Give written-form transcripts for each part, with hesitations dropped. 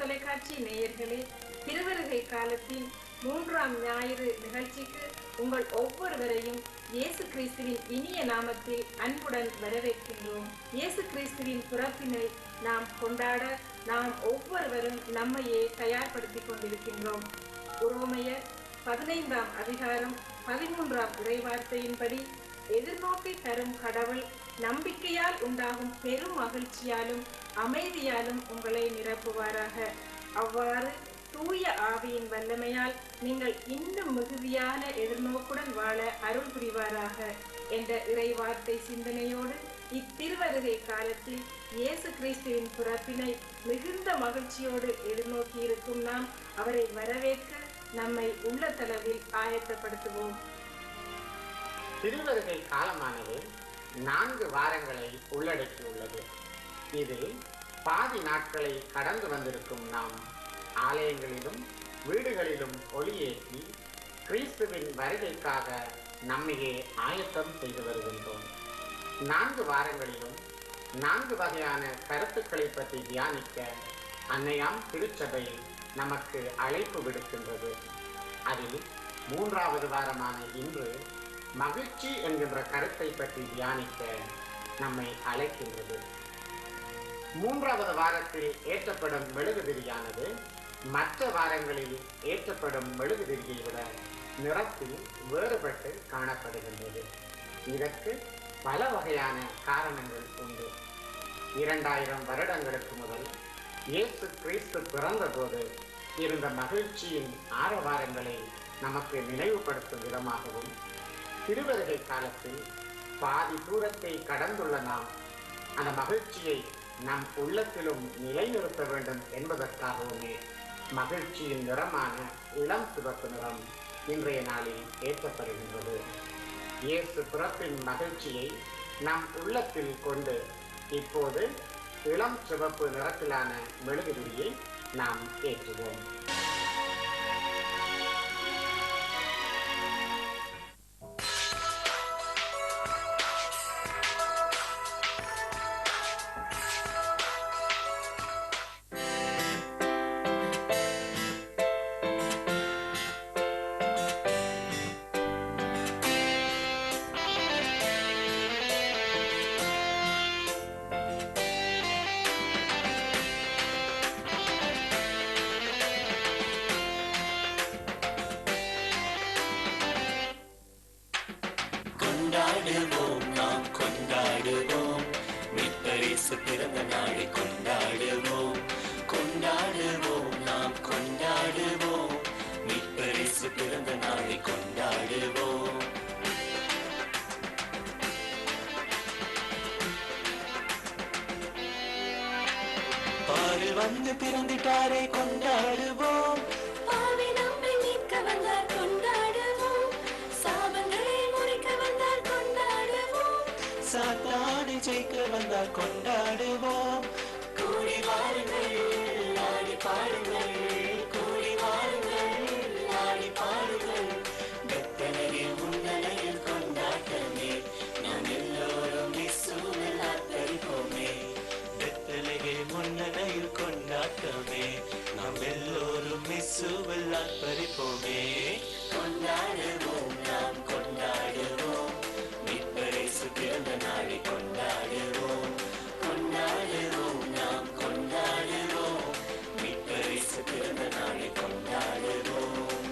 தொலைக்காட்சி நேயர்களே, திருவருகை காலத்தின் 3ஆம் ஞாயிறு நிகழ்ச்சிக்கு உங்கள் ஒவ்வொருவரையும் இயேசு கிறிஸ்துவின் இனிய நாமத்தில் அன்புடன் வரவேற்கின்றோம். இயேசு கிறிஸ்துவின் பிறப்பினை நாம் கொண்டாட நாம் ஒவ்வொருவரும் நம்மையே தயார்படுத்திக் கொண்டிருக்கின்றோம். உரோமையர் 15ஆம் அதிகாரம் 13ஆம் இறைவார்த்தையின்படி, எதிர்நோக்கை தரும் கடவுள் நம்பிக்கையால் உண்டாகும் பெரும் மகிழ்ச்சியாலும் அமைதியாலும் உங்களை நிரப்புவாராக. அவ்வாறு தூய ஆவியின் வல்லமையால் நீங்கள் இன்னும் மிகுதியான எதிர்நோக்குடன் வாழ அருள் புரிவாராக என்ற இறைவார்த்தை சிந்தனையோடு இத்திருவருகை காலத்தில் இயேசு கிறிஸ்துவின் பிறப்பினை மிகுந்த மகிழ்ச்சியோடு எதிர்நோக்கி இருக்கும் நாம் அவரை வரவேற்க நம்மை உள்ளத்தளவில் ஆயத்தப்படுத்துவோம். திருவருகை காலமானது 4 வாரங்களை உள்ளடக்கியுள்ளது. இதில் பாதி நாட்களை கடந்து வந்திருக்கும் நாம் ஆலயங்களிலும் வீடுகளிலும் ஒளியேற்றி கிறிஸ்துவின் வருகைக்காக நம்மையே ஆயத்தம் செய்து வருகின்றோம். 4 வாரங்களிலும் 4 வகையான கருத்துக்களை பற்றி தியானிக்க அன்னையாம் திருச்சபை நமக்கு அழைப்பு விடுக்கின்றது. அதில் 3வது வாரமான இன்று மகிழ்ச்சி என்கின்ற கருத்தை பற்றி தியானிக்க நம்மை அழைக்கின்றது. 3வது வாரத்தில் ஏற்றப்படும் மெழுகுதிரியானது மற்ற வாரங்களில் ஏற்றப்படும் மெழுகுதிரியை விட நிறத்தில் வேறுபட்டு காணப்படுகின்றது. இதற்கு பல வகையான காரணங்கள் உண்டு. 2000 வருடங்களுக்கு முதல் இயேசு கிறிஸ்து பிறந்த போது இருந்த மகிழ்ச்சியின் ஆரவாரங்களை நமக்கு நினைவுபடுத்தும் விதமாகவும், திருவருகை காலத்தில் பாதி தூரத்தை கடந்துள்ள நாம் அந்த மகிழ்ச்சியை நம் உள்ளத்திலும் நிலைநிறுத்த வேண்டும் என்பதற்காகவுமே மகிழ்ச்சியின் நிறமான இளம் சிவப்பு நிறம் இன்றைய நாளில் ஏற்றப்படுகின்றது. இயேசு பிறப்பின் மகிழ்ச்சியை நம் உள்ளத்தில் கொண்டு இப்போது இளம் சிவப்பு நிறத்திலான மெழுகுதிரியை நாம் ஏற்றுவோம். பிறந்த நாளை கொண்டாடுவோம், கொண்டாடுவோம், நாம் கொண்டாடுவோம். மீட்பரிசு பிறந்த நாளை கொண்டாடுவோம். பாரில் வந்து பிறந்திட்டாரை கொண்டாடுவோம். பாவி நம்மை மீட்க வந்தார் கொண்டாடுவோம். சாபங்களை முறிக்க வந்தார் கொண்டாடுவோம். சாத்தானை ஜெயிக்க வந்தார் கொண்டாடுவோம். கூடி வாருங்கள், ஆடி பாடுங்கள், கூடி வாருங்கள், ஆடி பாடுங்கள். பெத்தலகில் முன்னலையில் கொண்டாட்டமே, நாம் எல்லோரும் இயேசுவில் ஆர்ப்பரிப்போமே. பெத்தலகில் முன்னலையில் கொண்டாட்டமே, நாம் எல்லோரும் இயேசுவில் ஆர்ப்பரிப்போமே. கொண்டாடுவோம், நாம் கொண்டாடுவோம். மீட்பரிசு பிறந்த நாளை கொண்டாடுவோம், கொண்டாடுவோம், நாம் கொண்டாடுவோம். மீட்பரிசு பிறந்த நாளை கொண்டாடுவோம்.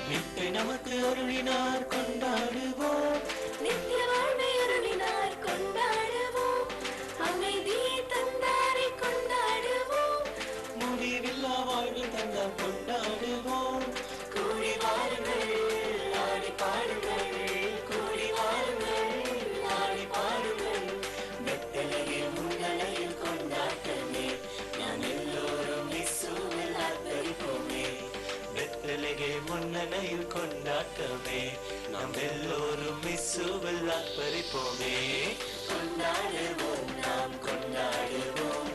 மீட்பை நமக்கு அருளினார் கொண்டாடுவோம். நித்திய வாழ்வை அருளினார் கொண்டாடுவோம். அமைதியை தந்தாரை கொண்டாடுவோம். முடிவில்லா வாழ்வை தந்தார் கொண்டாடுவோம். கூடி வாருங்கள், ஆடி பாடுங்கள், கூடி வாருங்கள், ஆடி பாடுங்கள். பெத்தலகில் முன்னலையில் கொண்டாட்டமே, நாம் எல்லோரும் இயேசுவில் ஆர்ப்பரிப்போமே. பெத்தலகில் முன்னலையில் கொண்டாட்டமே, நாம் எல்லோரும் இயேசுவில் ஆர்ப்பரிப்போமே. கொண்டாடுவோம், நாம் கொண்டாடுவோம்.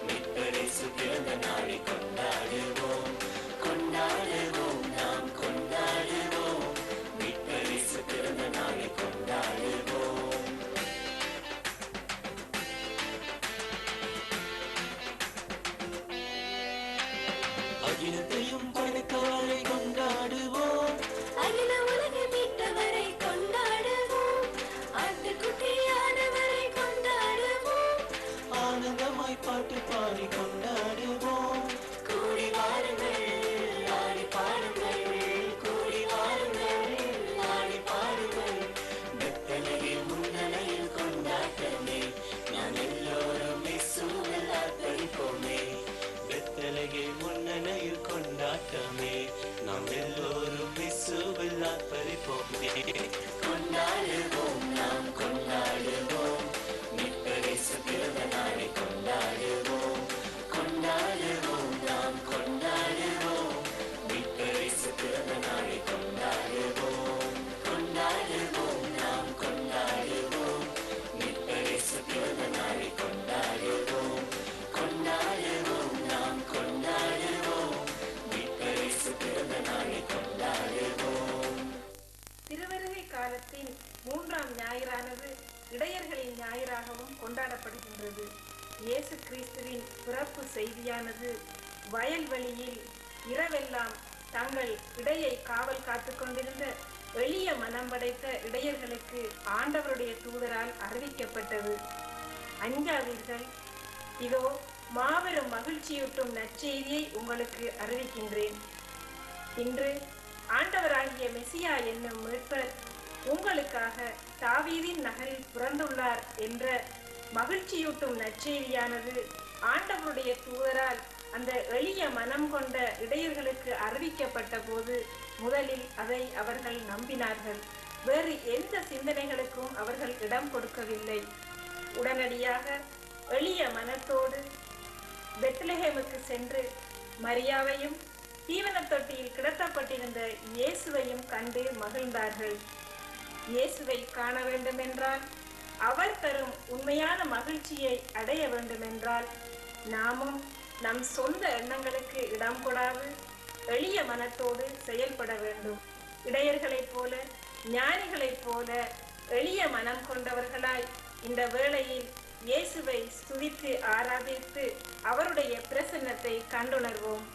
மீட்பரிசு பிறந்த நாளை கொண்டாடுவோம், கொண்டாடுவோம், நாம் கொண்டாடுவோம். அகிலத்தையும் படைத்தவரை கொண்டாடுவோம், அகில உலகை மீட்டவரை கொண்டாடுவோம், ஆட்டுக்குட்டியானவரை கொண்டாடுவோம், ஆனந்தமாய் பாட்டு பாடி கொண்டாடுவோம். கூடி வாருங்கள், ஆடி பாடுங்கள், கூடி வாருங்கள், ஆடி பாடுங்கள். பெத்தலகே முன்னணியில் கொண்டாட்டமே, நாம் எல்லோரும் இயேசுவில் ஆர்ப்பரிப்போமே. பெத்தலகே முன்னணியில் கொண்டாட்டமே, நாம் எல்லோரும் இயேசுவில் ஆர்ப்பரிப்போமே. கொண்டாடுவோம், நாம் கொண்டாடுவோம், மீட்பரேசு பிறந்த நாளை கொண்டாடுவோம். கொண்டாடுவோம், நாம் கொண்டாடுவோம், மீட்பரேசு பிறந்த நாளை கொண்டாடுவோம். கொண்டாடுவோம், நாம் கொண்டாடுவோம், மீட்பரேசு பிறந்த நாளை கொண்டாடுவோம். கொண்டாடுவோம், நாம் கொண்டாடுவோம், மீட்பரேசு பிறந்த நாளை கொண்டாடுவோம். திருவருகை காலத்தின் 3ஆம் ஞாயிறானது இடையர்களின் ஞாயிறாகவும் கொண்டாடப்படுகின்றது. இயேசு கிறிஸ்துவின் பிறப்பு செய்தியானது வயல்வெளியில் இரவெல்லாம் தங்கள் இடையை காவல் காத்து கொண்டிருந்த எளிய மனம் படைத்த இடையர்களுக்கு ஆண்டவருடைய தூதரால் அறிவிக்கப்பட்டது. அஞ்சாதீர்கள், இதோ மாபெரும் மகிழ்ச்சியூட்டும் நற்செய்தியை உங்களுக்கு அறிவிக்கின்றேன். இன்று ஆண்டவராகிய மெசியா என்னும் மீட்பர் உங்களுக்காக தாவீதின் நகரில் பிறந்துள்ளார் என்ற மகிழ்ச்சியூட்டும் நற்செய்தியானது ஆண்டவருடைய தூதரால் அந்த எளிய மனம் கொண்ட இடையர்களுக்கு அறிவிக்கப்பட்ட போது முதலில் அதை அவர்கள் நம்பினார்கள். வேறு எந்த சிந்தனைகளுக்கும் அவர்கள் இடம் கொடுக்கவில்லை. உடனடியாக எளிய மனத்தோடு பெத்லஹேமுக்கு சென்று மரியாவையும் தீவன தொட்டியில் கிடத்தப்பட்டிருந்த இயேசுவையும் கண்டு மகிழ்ந்தார்கள். இயேசுவை காண வேண்டுமென்றால், அவர் தரும் உண்மையான மகிழ்ச்சியை அடைய வேண்டுமென்றால், நாமும் நம் சொந்த எண்ணங்களுக்கு இடம் கொடாது எளிய மனத்தோடு செயல்பட வேண்டும். இடையர்களைப் போல, ஞானிகளைப் போல எளிய மனம் கொண்டவர்களாய் இந்த வேளையில் இயேசுவை ஸ்துதித்து ஆராதித்து அவருடைய பிரசன்னத்தை கண்டுணர்வோம்.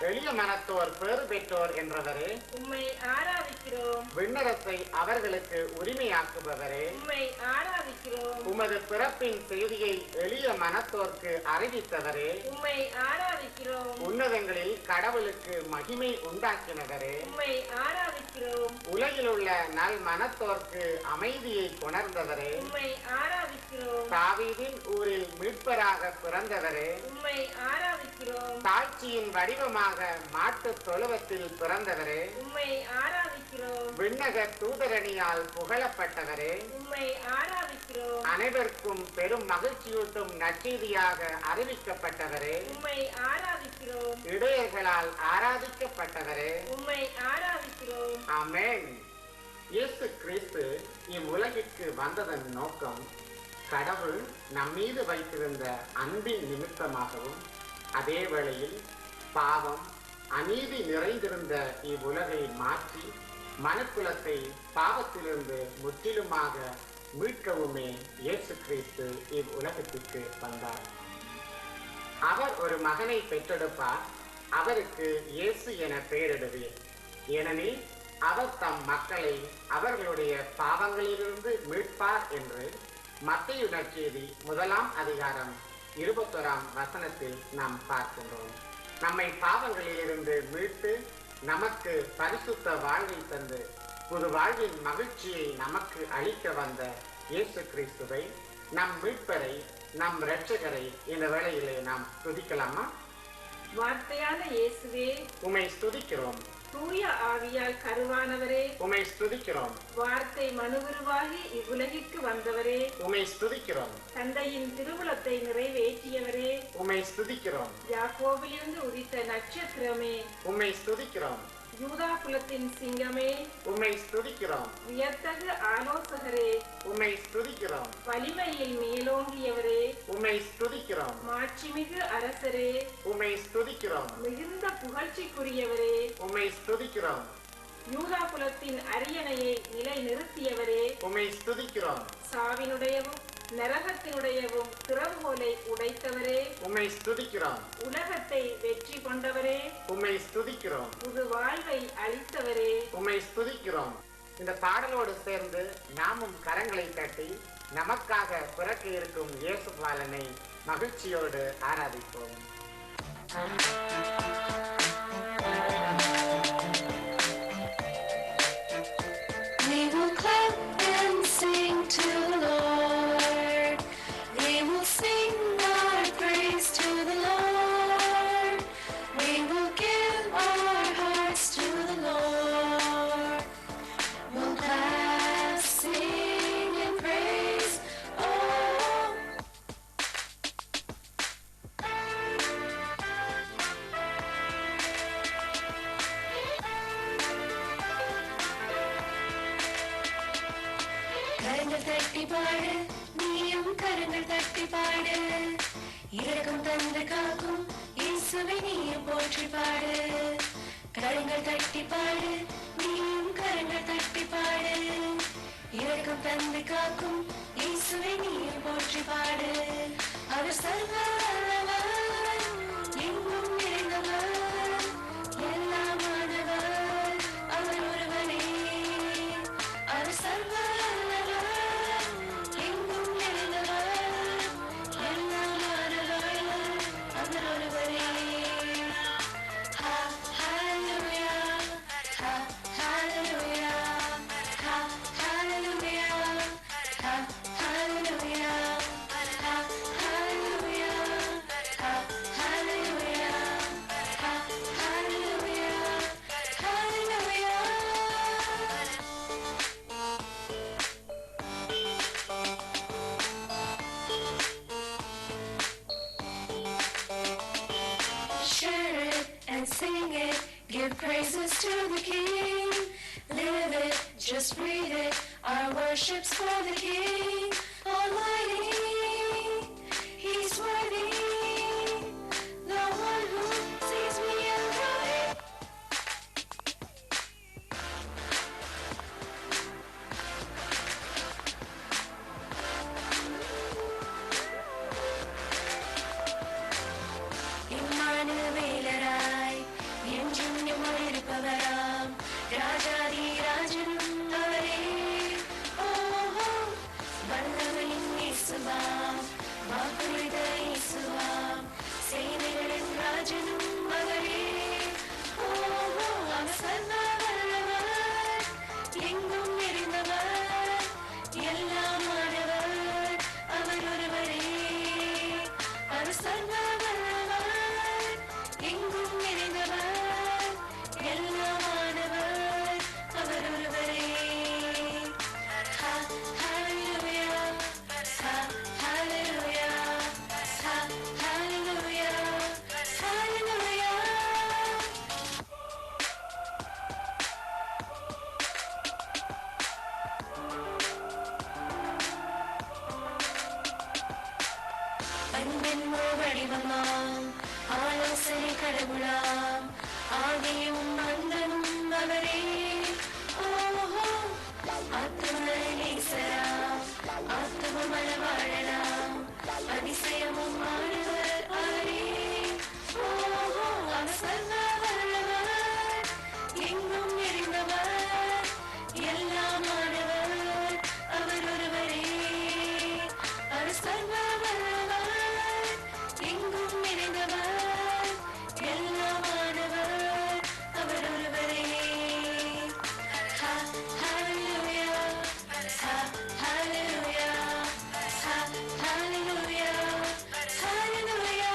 எளிய மனத்தோர் பேறு பெற்றோர் என்றவரே, உம்மை ஆராதிக்கிறோம். விண்ணரசை அவர்களுக்கு உரிமையாக்குபவரே, உம்மை ஆராதிக்கிறோம். உமது பிறப்பின் செய்தியை எளிய மனத்தோர்க்கு அறிவித்தவரே, உம்மை ஆராதிக்கிறோம். உன்னதங்களில் கடவுளுக்கு மகிமை உண்டாக்கினவரே, உம்மை ஆராதிக்கிறோம். உலகில் உள்ள நல் மனத்தோர்க்கு அமைதியை கொணர்ந்தவரே, உம்மை ஆராதிக்கிறோம். தாவீதின் ஊரில் மீட்பராக பிறந்தவரே, உம்மை ஆராதிக்கிறோம். தாழ்ச்சியின் வடிவமாக மாட்டு தொழுவத்தில் பிறந்தவரே, உம்மை ஆராதிக்கிறோம். விண்ணக தூதரணியால் புகழப்பட்டவரே, உம்மை ஆராதிக்கிறோம். அனைவருக்கும் பெரும் மகிழ்ச்சியூட்டும் நற்செய்தியாக அறிவிக்கப்பட்டவரே, உம்மை ஆராதிக்கிறோம். இடையர்களால் ஆராதிக்கப்பட்டவரே, உம்மை ஆராதிக்கிறோம். ஆமென். இயேசு கிறிஸ்து இவ்வுலகிற்கு வந்ததன் நோக்கம் கடவுள் நம்மீது வைத்திருந்த அன்பின் நிமித்தமாகவும், அதே வேளையில் பாவம் அநீதி நிறைந்திருந்த இவ்வுலகை மாற்றி மனுக்குலத்தை பாவத்திலிருந்து முற்றிலுமாக மீட்கவுமே இயேசு கிறிஸ்து இவ்வுலகத்திற்கு வந்தார். அவர் ஒரு மகனை பெற்றெடுப்பார், அவருக்கு இயேசு என பெயரிடுவீர். ஏனெனில் அவர் தம் மக்களை அவர்களுடைய பாவங்களிலிருந்து மீட்பார் என்று மத்தேயு நற்செய்தி 1ஆம் அதிகாரம் 21ஆம் வசனத்தில் நாம் பார்க்கின்றோம். நம்மை பாவங்களிலிருந்து மீட்டு நமக்கு பரிசுத்த வாழ்வை தந்து புது வாழ்வின் மகிழ்ச்சியை நமக்கு அளிக்க வந்த இயேசு கிறிஸ்துவை, நம் மீட்பரை, நம் இரட்சகரை இந்த வேளையிலே நாம் துதிக்கலாமா? வார்த்தையான இயேசுவே, உம்மை ஸ்துதிக்கிறோம். தூய ஆவியால் கருவானவரே, உம்மை ஸ்துதிக்கிறோம். வார்த்தை மனுவுருவாகி இவ்வுலகிற்கு வந்தவரே, உம்மை ஸ்துதிக்கிறோம். தந்தையின் திருவுளத்தை நிறைவேற்றியவரே, உம்மை ஸ்துதிக்கிறோம். யாக்கோபிலிருந்து உதித்த நட்சத்திரமே, உம்மை ஸ்துதிக்கிறோம். யூதா குலத்தின் சிங்கமே, உம்மை ஸ்துதிக்கிறோம். வியத்தகு ஆலோசகரே, உம்மை ஸ்துதிக்கிறோம். வலிமையில் மேலோங்கியவரே, உம்மை ஸ்துதிக்கிறோம். மாட்சிமிகு அரசரே, உம்மை ஸ்துதிக்கிறோம். மிகுந்த புகழ்ச்சிக்குரியவரே, உம்மை ஸ்துதிக்கிறோம். யூதா குலத்தின் அரியணையை நிலை நிறுத்தியவரே, உம்மை ஸ்துதிக்கிறோம். சாவினுடையவும் நரகத்தினுடையவும் திறவுகோலை உடைத்தவரே, உம்மை ஸ்துதிக்கிறோம். உலகத்தை வெற்றி கொண்டவரே, உம்மை ஸ்துதிக்கிறோம். புது வாழ்வை அளித்தவரே, உம்மை ஸ்துதிக்கிறோம். இந்த பாடலோடு சேர்ந்து நாமும் கரங்களை தட்டி நமக்காக பிறக்க இருக்கும் இயேசு பாலனை மகிழ்ச்சியோடு ஆராதிப்போம். We will clap and sing to the Lord. We will sing our praise to the Lord. We will give our hearts to the Lord. We'll clap, sing, and praise. Oh. கரங்கள் தட்டி பாடு, நீயும் கரங்கள் தட்டி பாடு. இரக்கம் தந்து காக்கும் இயேசுவை நீயும் போற்றி பாடு. கரங்கள் தட்டி பாடு, நீயும் கரங்கள் தட்டி பாடு. இரக்கம் தந்து காக்கும் இயேசுவை நீயும் போற்றி பாடு. அவர் சர்வ வல்லவர், எங்கும் நிறைந்தவர், எல்லாமானவர், அவர் ஒருவரே. அவர் சர்வ வல்லவர், எங்கும் நிறைந்தவர், எல்லாமானவர், அவர் ஒருவரே. Hallelujah, hallelujah, hallelujah, hallelujah, share it and sing it, give praises to the King. Live it, just breathe it, our worship's for the King Almighty. He's worthy, the one who sees me and right. இம்மானுவேலராய் என்றும் இருப்பவராம் ராஜாதி ராஜனும் அவரே. ஓஹோ, வல்லவனின் இயேசுவாம், வாக்குறுத இயேசுவாம், சேனைகளின் ராஜனும் அவரே. ஓஹோ, அவர் சர்வ வல்லவர், எங்கும் நிறைந்தவர், எல்லாமானவர், அவர் ஒருவரே. அவர் சர்வ வல்லவர், எங்கும் நிறைந்தவர், எல்லாமானவர், அவர் ஒருவரே. Hallelujah, hallelujah, hallelujah, hallelujah. அன்பின் வடிவமாம், ஆலோசனை கடவுளாம், ஆதியும் அந்தனும் அவரே. ஓஹோ, ஆத்தும நேசராம், ஆத்துமல வாழலாம், அதிசயமும் ஆனவர் அவரே. ஓஹோ, அவர் சர்வ வல்லவர், எங்கும் நிறைந்தவர், எல்லாமானவர், அவர் ஒருவரே. அவர் சர்வ வல்லவர், எங்கும் நிறைந்தவர், எல்லாமானவர், அவர் ஒருவரே. Hallelujah, hallelujah, hallelujah, hallelujah.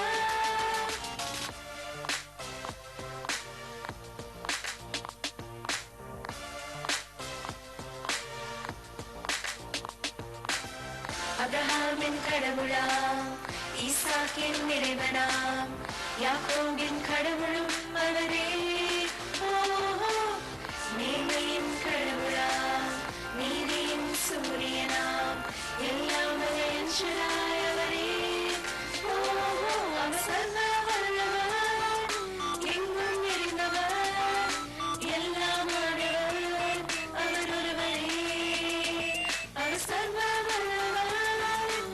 அப்ரஹாமின் கடவுளாம், ஈசாக்கின் இறைவனாம், யாக்கோபின் கடவுளும் அவரே. ஓஹோ, நேர்மையின் கடவுளாம், நீதியின் சூரியனாம், எல்லாம் வல்லவராய் அவரே. ஓஹோ, அவர் சர்வ வல்லவர், எங்கும் நிறைந்தவர், எல்லாமானவர், அவர் ஒருவரே. அவர் சர்வ வல்லவர்,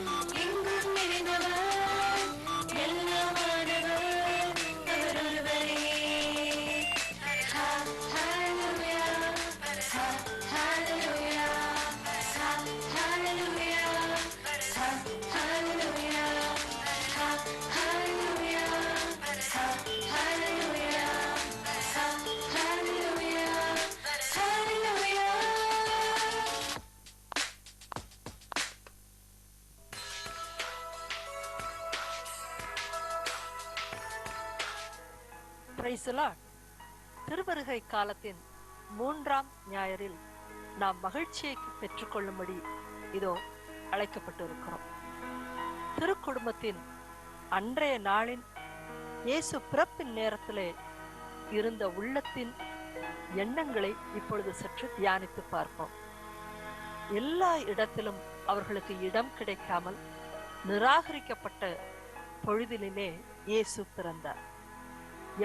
பிரைஸ் தி லார்ட். திருவருகை காலத்தின் 3ஆம் ஞாயிறில் நாம் மகிழ்ச்சியை பெற்றுக்கொள்ளும்படி இதோ அழைக்கப்பட்டிருக்கிறோம். திருக்குடும்பத்தின் அன்றைய நாளின் இயேசு பிறப்பின் நேரத்திலே இருந்த உள்ளத்தின் எண்ணங்களை இப்பொழுது சற்று தியானித்து பார்ப்போம். எல்லா இடத்திலும் அவர்களுக்கு இடம் கிடைக்காமல் நிராகரிக்கப்பட்ட பொழுதிலே இயேசு பிறந்தார்.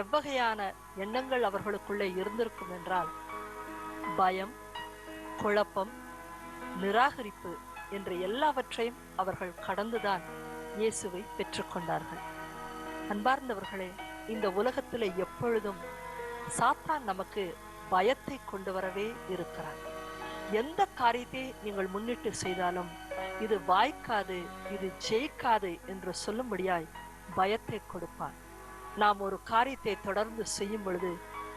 எவ்வகையான எண்ணங்கள் அவர்களுக்குள்ளே இருந்திருக்கும் என்றால், பயம், குழப்பம், நிராகரிப்பு என்ற எல்லாவற்றையும் அவர்கள் கடந்துதான் இயேசுவை பெற்றுக்கொண்டார்கள். அன்பார்ந்தவர்களே, இந்த உலகத்திலே எப்பொழுதும் சாத்தான் நமக்கு பயத்தை கொண்டு வரவே இருக்கிறார். எந்த காரியத்தை நீங்கள் முன்னிட்டு செய்தாலும் இது வாய்க்காது, இது ஜெயிக்காது என்று சொல்லும்படியாய் பயத்தை கொடுப்பான். நாம் ஒரு காரியத்தை தொடர்ந்து செய்யும் பொழுது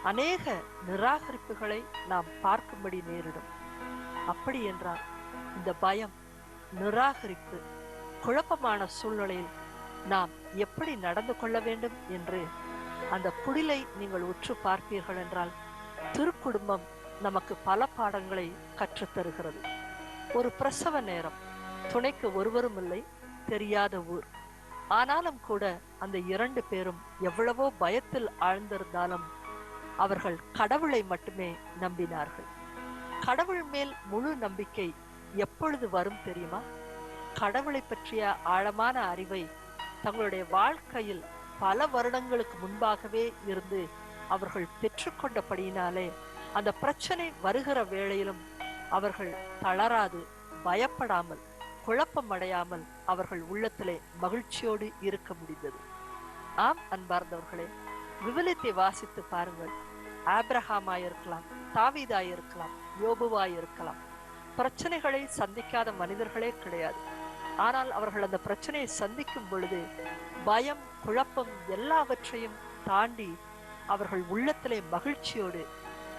அநேக நிராகரிப்புகளை நாம் பார்க்கும்படி நேரிடும். அப்படி என்றால் இந்த பயம், நிராகரிப்பு, குழப்பமான சூழ்நிலையில் நாம் எப்படி நடந்து கொள்ள வேண்டும் என்று அந்த குடிலை நீங்கள் உற்று பார்ப்பீர்கள் என்றால், திருக்குடும்பம் நமக்கு பல பாடங்களை கற்றுத்தருகிறது. ஒரு பிரசவ நேரம், துணைக்கு ஒருவரும் இல்லை, தெரியாத ஊர். ஆனாலும் கூட அந்த 2 பேரும் எவ்வளவோ பயத்தில் ஆழ்ந்திருந்தாலும் அவர்கள் கடவுளை மட்டுமே நம்பினார்கள். கடவுள் மேல் முழு நம்பிக்கை எப்பொழுது வரும் தெரியுமா? கடவுளை பற்றிய ஆழமான அறிவை தங்களுடைய வாழ்க்கையில் பல வருடங்களுக்கு முன்பாகவே இருந்து அவர்கள் பெற்றுக்கொண்டபடியினாலே அந்த பிரச்சனை வருகிற வேளையிலும் அவர்கள் தளராது, பயப்படாமல், குழப்பம் அடையாமல் அவர்கள் உள்ளத்திலே மகிழ்ச்சியோடு இருக்க முடிந்தது. ஆம் அன்பார்ந்தவர்களே, விவிலியத்தை வாசித்து பாருங்கள். ஆபிரகாமாயிருக்கலாம், தாவீதாயிருக்கலாம், யோபுவாயிருக்கலாம். பிரச்சனைகளை சந்திக்காத மனிதர்களே கிடையாது. ஆனால் அவர்கள் அந்த பிரச்சனையை சந்திக்கும் பொழுது பயம், குழப்பம் எல்லாவற்றையும் தாண்டி அவர்கள் உள்ளத்திலே மகிழ்ச்சியோடு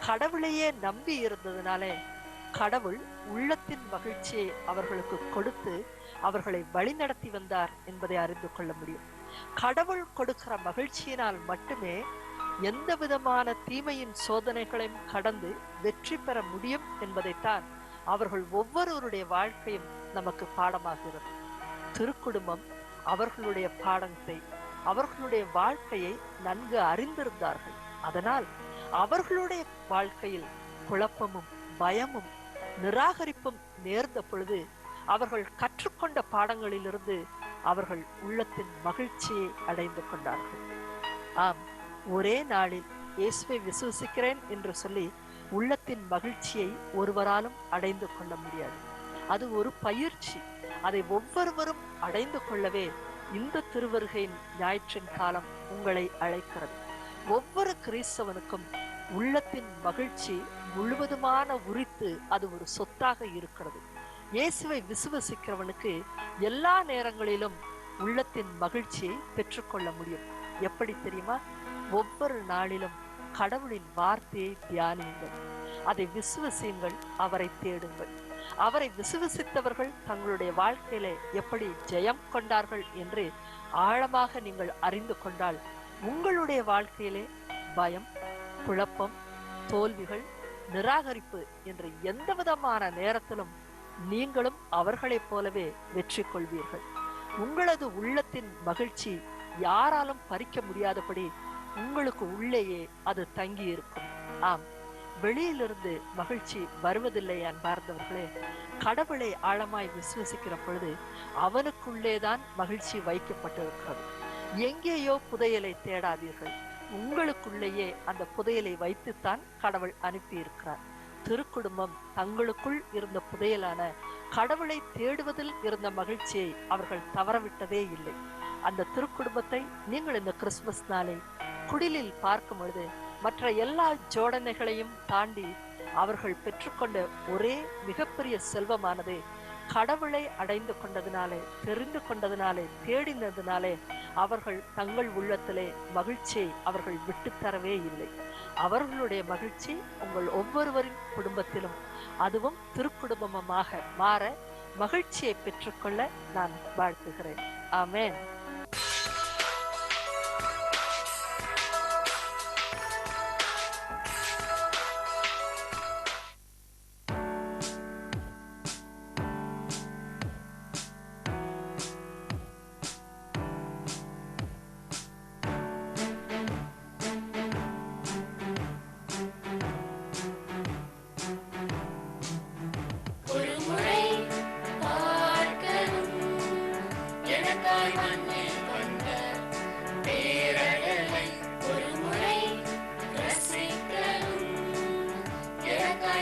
கடவுளையே நம்பி இருந்ததுனாலே கடவுள் உள்ளத்தின் மகிழ்ச்சியை அவர்களுக்கு கொடுத்து அவர்களை வழிநடத்தி வந்தார் என்பதை அறிந்து கொள்ள முடியும். கடவுள் கொடுக்கிற மகிழ்ச்சியினால் மட்டுமே எந்த விதமான தீமையின் சோதனைகளையும் கடந்து வெற்றி பெற முடியும் என்பதைத்தான் அவர்கள் ஒவ்வொருவருடைய வாழ்க்கையும் நமக்கு பாடமாகிறது. திருக்குடும்பம் அவர்களுடைய பாடத்தை, அவர்களுடைய வாழ்க்கையை நன்கு அறிந்திருந்தார்கள். அதனால் அவர்களுடைய வாழ்க்கையில் குழப்பமும், பயமும், நிராகரிப்பும் நேர்ந்த பொழுது அவர்கள் கற்றுக்கொண்ட பாடங்களிலிருந்து அவர்கள் உள்ளத்தின் மகிழ்ச்சியை அடைந்து கொண்டார்கள். ஆம், ஒரே நாளில் இயேசுவை விசுவசிக்கிறேன் என்று சொல்லி உள்ளத்தின் மகிழ்ச்சியை ஒருவராலும் அடைந்து கொள்ள முடியாது. அது ஒரு பயிற்சி. அதை ஒவ்வொருவரும் அடைந்து கொள்ளவே இந்த திருவருகையின் ஞாயிற்றின் காலம் உங்களை அழைக்கிறது. ஒவ்வொரு கிறிஸ்தவனுக்கும் உள்ளத்தின் மகிழ்ச்சி முழுவதுமான உரித்து அது ஒரு சொத்தாக இருக்கிறது. இயேசுவை விசுவசிக்கிறவனுக்கு எல்லா நேரங்களிலும் உள்ளத்தின் மகிழ்ச்சியை பெற்றுக்கொள்ள முடியும். எப்படி தெரியுமா? ஒவ்வொரு நாளிலும் கடவுளின் வார்த்தையை தியானியுங்கள், அதை விசுவசியுங்கள், அவரை தேடுங்கள். அவரை விசுவசித்தவர்கள் தங்களுடைய வாழ்க்கையிலே எப்படி ஜெயம் கொண்டார்கள் என்று ஆழமாக நீங்கள் அறிந்து கொண்டால் உங்களுடைய வாழ்க்கையிலே பயம், குழப்பம், தோல்விகள், நிராகரிப்பு என்று எந்த விதமான நேரத்திலும் நீங்களும் அவர்களைப் போலவே வெற்றி கொள்வீர்கள். உங்களது உள்ளத்தின் மகிழ்ச்சி யாராலும் பறிக்க முடியாதபடி உங்களுக்கு உள்ளேயே அது தங்கி இருக்கும். ஆம், வெளியிலிருந்து மகிழ்ச்சி வருவதில்லை அன்பார்ந்தவர்களே. கடவுளை ஆழமாய் விசுவசிக்கிற பொழுது அவனுக்குள்ளேதான் மகிழ்ச்சி வைக்கப்பட்டிருக்கிறது. எங்கேயோ புதையலை தேடாதீர்கள், உங்களுக்குள்ளேயே அந்த புதையலை வைத்துத்தான் கடவுள் அனுப்பி இருக்கிறார். திருக்குடும்பம் தங்களுக்குள் இருந்த புதையலான கடவுளை தேடுவதில் இருந்த மகிழ்ச்சியை அவர்கள் தவறவிட்டதே இல்லை. அந்த திருக்குடும்பத்தை நீங்கள் இந்த கிறிஸ்துமஸ் நாளில் குடிலில் பார்க்கும் பொழுது மற்ற எல்லா ஜோடனைகளையும் தாண்டி அவர்கள் பெற்றுக்கொண்ட ஒரே மிகப்பெரிய செல்வமானது கடவுளை அடைந்து கொண்டதினாலே, தெரிந்து கொண்டதினாலே, தேடினதினாலே அவர்கள் தங்கள் உள்ளத்திலே மகிழ்ச்சியை அவர்கள் விட்டுத்தரவே இல்லை. அவர்களுடைய மகிழ்ச்சி உங்கள் ஒவ்வொருவரின் குடும்பத்திலும், அதுவும் திருக்குடும்பமாக மாற மகிழ்ச்சியை பெற்றுக்கொள்ள நான் வாழ்த்துகிறேன். ஆமென்.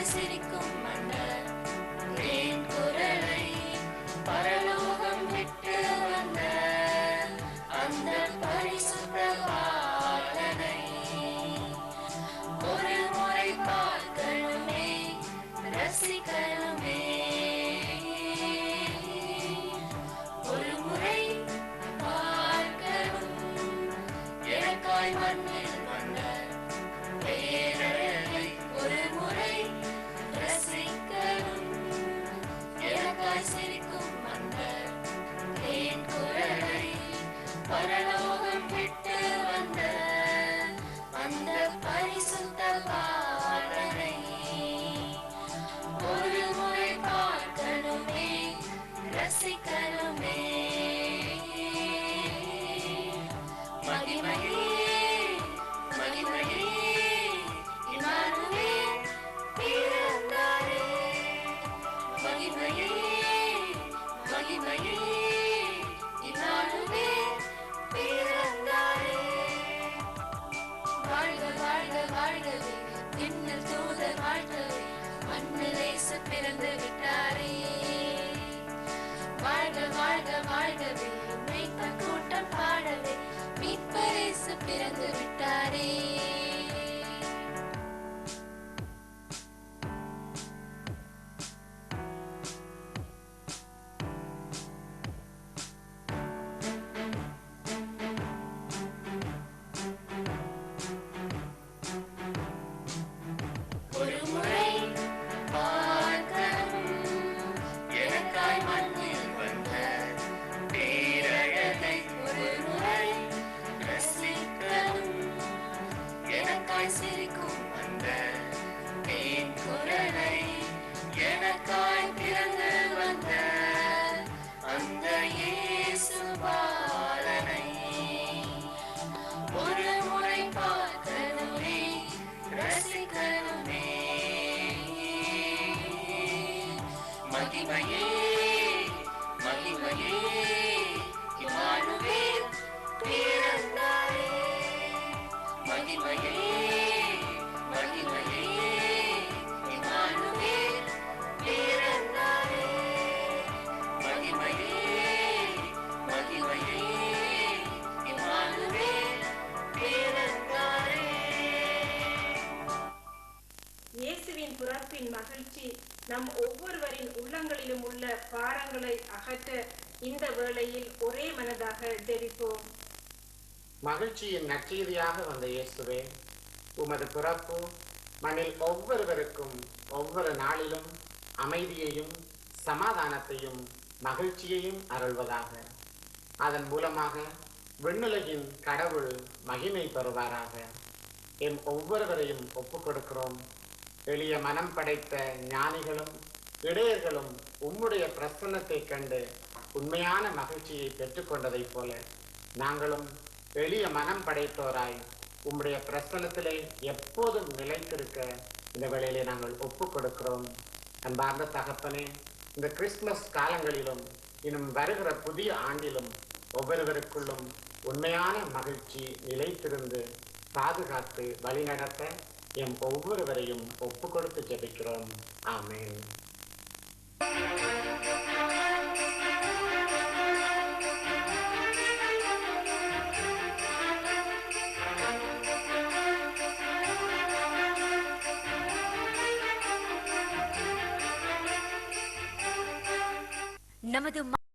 எனக்காய் சிரிக்கும் அந்த தேன் குரலை, பரலோகம் விட்டு வந்த அந்த பரிசுத்த பாலனை ஒரு முறை பார்க்கணுமே, ரசிக்கணுமே. ஒரு முறை பார்க்கணும் எனக்காய் மண்ணில் வந்த பேரழகை, ஒரு முறை ரசிக்கணும் எனக்காய் சிரிக்கும் அந்த தேன் குரலை, பரலோகம் விட்டு வந்த அந்த பரிசுத்த பாலனை ஒரு முறை பார்க்கணுமே, ரசிக்கணுமே. மகிமையே மகிமையே இம்மானுவேல் பிறந்தாரே. மகிமையே மகிமையே இம்மானுவேல் பிறந்தாரே. வாழ்க வாழ்க வாழ்கவே விண்ணில் தூதர் வாழ்கவே, மண்ணில் இயேசு பிறந்து விட்டாரே. வாழ்க வாழ்க வாழ்கவே மீட்பர் கூட்டம் பாடவே, மீட்பர் இயேசு பிறந்து விட்டாரே. ஒரு முறை பார்க்கணும் எனக்காய் மண்ணில் வந்த பேரழகை, ஒரு முறை ரசிக்கணும் எனக்காய் சிரிக்கும் அந்த தேன் குரலை, எனக்காய் பிறந்து வந்த அந்த இயேசு பாலனை ஒரு முறை பார்க்கணுமே, ரசிக்கணுமே. மகிமையே மகிமையே இம்மானுவேல் பிறந்தாரே. மகிமையே மகிமையே இம்மானுவேல் பிறந்தாரே. மகிமையே மகிமையே இம்மானுவேல் பிறந்தாரே. இயேசுவின் பிறப்பின் மகிழ்ச்சி நம் ஒவ்வொருவரின் உள்ளங்களிலும் உள்ள பாரங்களை அகற்ற இந்த வேளையில் ஒரே மனதாக ஜெபிப்போம். மகிழ்ச்சியின் நற்செய்தியாக வந்த இயேசுவே, உமது பிறப்பு மண்ணில் ஒவ்வொருவருக்கும் ஒவ்வொரு நாளிலும் அமைதியையும் சமாதானத்தையும் மகிழ்ச்சியையும் அருள்வதாக. அதன் மூலமாக விண்ணுலகின் கடவுள் மகிமை பெறுவாராக. எம் ஒவ்வொருவரையும் ஒப்புக் கொடுக்கிறோம். எளிய மனம் படைத்த ஞானிகளும் இடையர்களும் உம்முடைய பிரசன்னத்தை கண்டு உண்மையான மகிழ்ச்சியை பெற்றுக்கொண்டதைப் போல நாங்களும் எளிய மனம் படைத்தோராய் உம்முடைய பிரசன்னத்திலே எப்போதும் நிலைத்திருக்க இந்த வேளையிலே நாங்கள் ஒப்புக் கொடுக்கிறோம். அன்பார்ந்த தகப்பனே, இந்த கிறிஸ்துமஸ் காலங்களிலும் இன்னும் வருகிற புதிய ஆண்டிலும் ஒவ்வொருவருக்குள்ளும் உண்மையான மகிழ்ச்சி நிலைத்திருந்து பாதுகாத்து வழிநடத்த எம் ஒவ்வொருவரையும் ஒப்பு கொடுத்து ஜெபிக்கிறோம். ஆமென். நமது